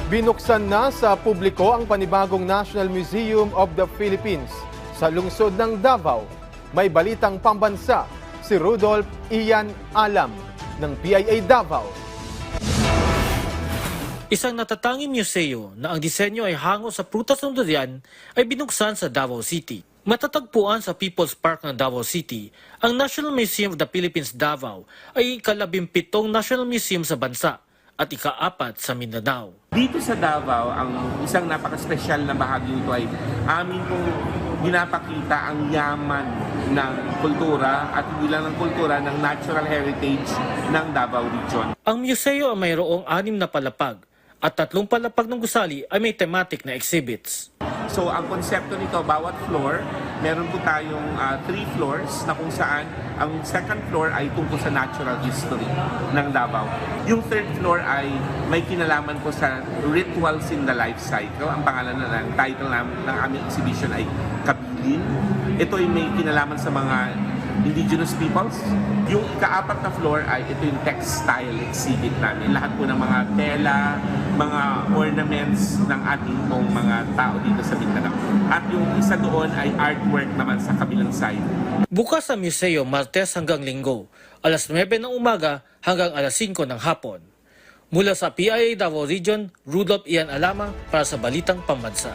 Binuksan na sa publiko ang panibagong National Museum of the Philippines sa lungsod ng Davao. May balitang pambansa si Rudolph Ian Alam ng PIA Davao. Isang natatanging museo na ang disenyo ay hango sa prutas ng durian ay binuksan sa Davao City. Matatagpuan sa People's Park ng Davao City, ang National Museum of the Philippines Davao ay ika-17 National Museum sa bansa at ika-4 sa Mindanao. Dito sa Davao, ang isang napaka-special na bahagi nito ay amin pong pinapakita ang yaman ng kultura at hindi lang ng kultura, ng natural heritage ng Davao Region. Ang museo ay mayroong 6 na palapag at 3 palapag ng gusali ay may thematic na exhibits. So ang konsepto nito, bawat floor, meron po tayong 3 floors na kung saan ang second floor ay tungkol sa natural history ng Davao. Yung third floor ay may kinalaman po sa rituals in the life cycle. Ang pangalan na ng title ng aming exhibition ay Kabilin. Ito ay may kinalaman sa mga indigenous peoples. Yung ika-4 na floor ay ito yung textile exhibit namin. Lahat po ng mga tela, mga ornaments ng ating pong mga tao dito sa Mindanao. At yung isa doon ay artwork naman sa kabilang side. Bukas sa museo Martes hanggang Linggo, alas 9 ng umaga hanggang alas 5 ng hapon. Mula sa PIA Davao Region, Rudolph Ian Alama para sa Balitang Pambansa.